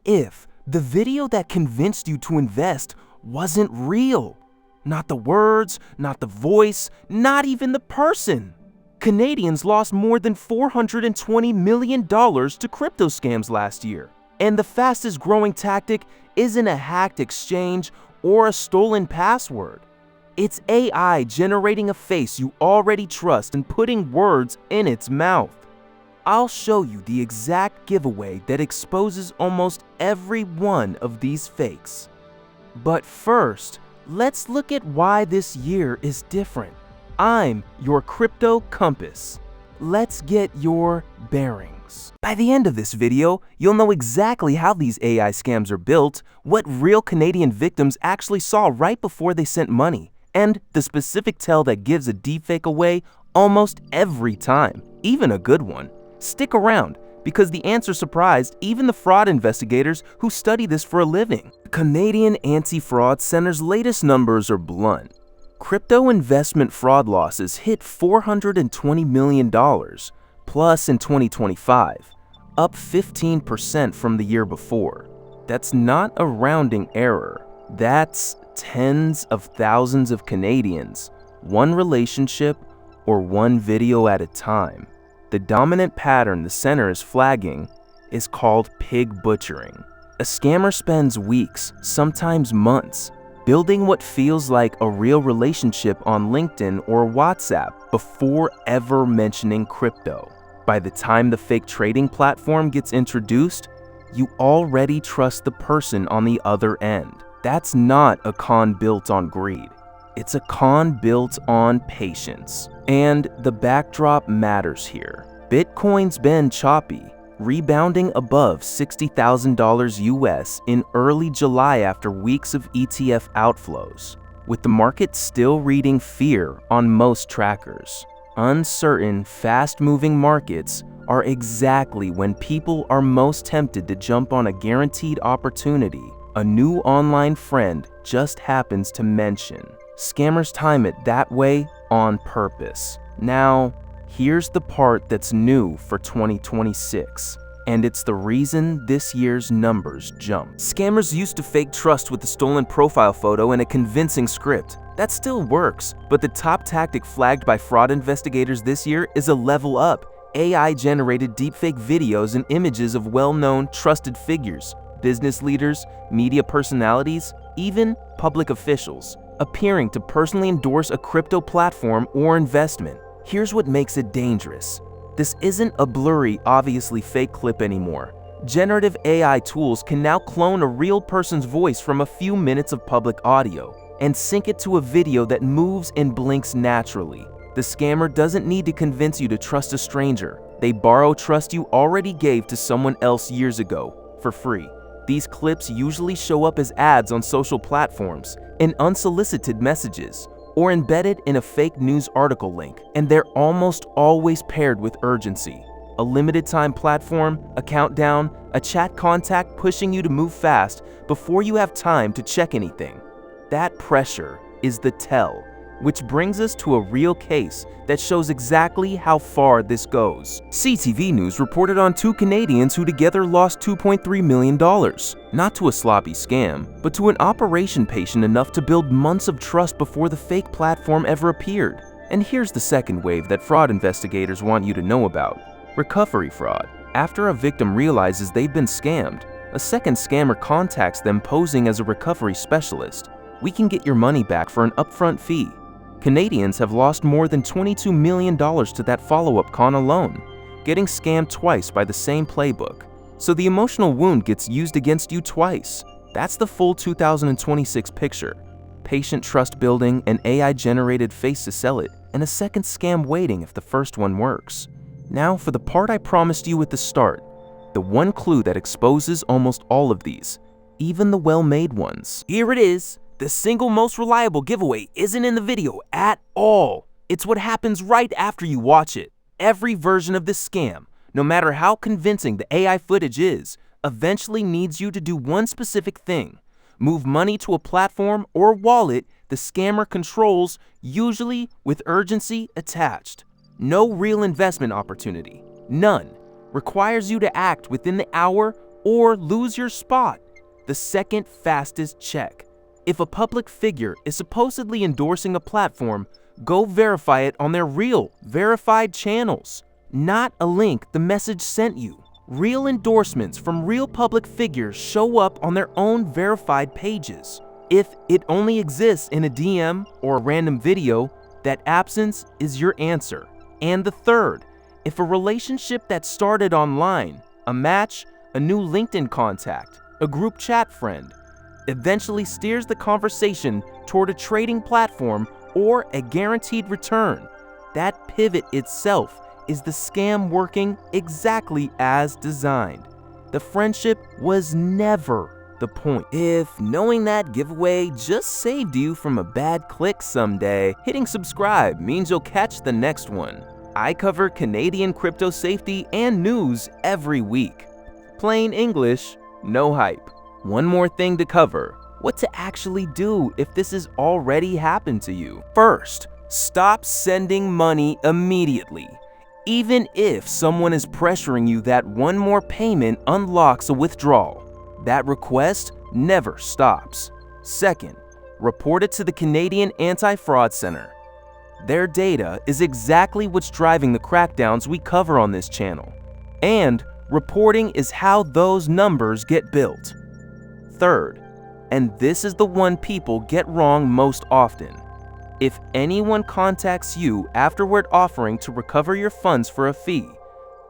if the video that convinced you to invest wasn't real? Not the words, not the voice, not even the person. Canadians lost more than $420 million to crypto scams last year. And the fastest growing tactic isn't a hacked exchange or a stolen password. It's AI generating a face you already trust and putting words in its mouth. I'll show you the exact giveaway that exposes almost every one of these fakes. But first, let's look at why this year is different. I'm your crypto compass. Let's get your bearings. By the end of this video, you'll know exactly how these AI scams are built, what real Canadian victims actually saw right before they sent money, and the specific tell that gives a deepfake away almost every time, even a good one. Stick around, because the answer surprised even the fraud investigators who study this for a living. The Canadian Anti-Fraud Center's latest numbers are blunt. Crypto investment fraud losses hit $420 million, plus in 2025, up 15% from the year before. That's not a rounding error. That's tens of thousands of Canadians, one relationship or one video at a time. The dominant pattern the center is flagging is called pig butchering. A scammer spends weeks, sometimes months, building what feels like a real relationship on LinkedIn or WhatsApp before ever mentioning crypto. By the time the fake trading platform gets introduced, you already trust the person on the other end. That's not a con built on greed. It's a con built on patience. And the backdrop matters here. Bitcoin's been choppy, rebounding above $60,000 US in early July after weeks of ETF outflows, with the market still reading fear on most trackers. Uncertain, fast-moving markets are exactly when people are most tempted to jump on a guaranteed opportunity a new online friend just happens to mention. Scammers time it that way on purpose. Now, here's the part that's new for 2026, and it's the reason this year's numbers jump. Scammers used to fake trust with a stolen profile photo and a convincing script. That still works, but the top tactic flagged by fraud investigators this year is a level up. AI-generated deepfake videos and images of well-known, trusted figures, business leaders, media personalities, even public officials, appearing to personally endorse a crypto platform or investment. Here's what makes it dangerous. This isn't a blurry, obviously fake clip anymore. Generative AI tools can now clone a real person's voice from a few minutes of public audio and sync it to a video that moves and blinks naturally. The scammer doesn't need to convince you to trust a stranger. They borrow trust you already gave to someone else years ago for free. These clips usually show up as ads on social platforms, in unsolicited messages, or embedded in a fake news article link, and they're almost always paired with urgency. A limited time platform, a countdown, a chat contact pushing you to move fast before you have time to check anything. That pressure is the tell, which brings us to a real case that shows exactly how far this goes. CTV News reported on two Canadians who together lost $2.3 million, not to a sloppy scam, but to an operation patient enough to build months of trust before the fake platform ever appeared. And here's the second wave that fraud investigators want you to know about: recovery fraud. After a victim realizes they've been scammed, a second scammer contacts them posing as a recovery specialist. We can get your money back for an upfront fee. Canadians have lost more than $22 million to that follow-up con alone, getting scammed twice by the same playbook. So the emotional wound gets used against you twice. That's the full 2026 picture. Patient trust building, an AI-generated face to sell it, and a second scam waiting if the first one works. Now for the part I promised you at the start, the one clue that exposes almost all of these, even the well-made ones. Here it is. The single most reliable giveaway isn't in the video at all. It's what happens right after you watch it. Every version of this scam, no matter how convincing the AI footage is, eventually needs you to do one specific thing: move money to a platform or wallet the scammer controls, usually with urgency attached. No real investment opportunity. None. Requires you to act within the hour or lose your spot. The second fastest check. If a public figure is supposedly endorsing a platform, go verify it on their real, verified channels, not a link the message sent you. Real endorsements from real public figures show up on their own verified pages. If it only exists in a DM or a random video, that absence is your answer. And the third, if a relationship that started online, a match, a new LinkedIn contact, a group chat friend, eventually steers the conversation toward a trading platform or a guaranteed return, that pivot itself is the scam working exactly as designed. The friendship was never the point. If knowing that giveaway just saved you from a bad click someday, hitting subscribe means you'll catch the next one. I cover Canadian crypto safety and news every week. Plain English, no hype. One more thing to cover: what to actually do if this has already happened to you. First, stop sending money immediately. Even if someone is pressuring you that one more payment unlocks a withdrawal, that request never stops. Second, report it to the Canadian Anti-Fraud Center. Their data is exactly what's driving the crackdowns we cover on this channel. And reporting is how those numbers get built. Third, and this is the one people get wrong most often, if anyone contacts you afterward offering to recover your funds for a fee,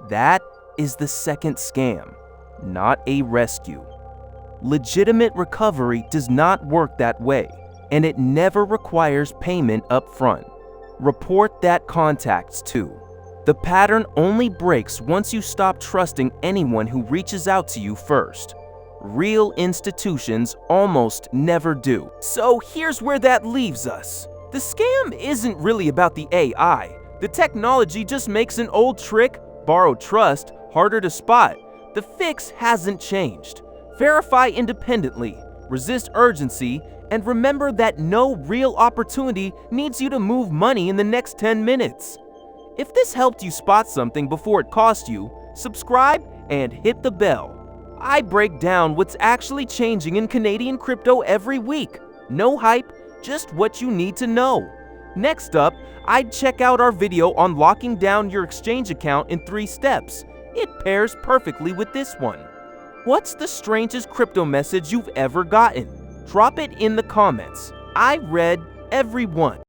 that is the second scam, not a rescue. Legitimate recovery does not work that way, and it never requires payment up front. Report that contacts too. The pattern only breaks once you stop trusting anyone who reaches out to you first. Real institutions almost never do. So here's where that leaves us. The scam isn't really about the AI. The technology just makes an old trick, borrowed trust, harder to spot. The fix hasn't changed. Verify independently, resist urgency, and remember that no real opportunity needs you to move money in the next 10 minutes. If this helped you spot something before it cost you, subscribe and hit the bell. I break down what's actually changing in Canadian crypto every week. No hype, just what you need to know. Next up, I'd check out our video on locking down your exchange account in 3 steps. It pairs perfectly with this one. What's the strangest crypto message you've ever gotten? Drop it in the comments. I read every one.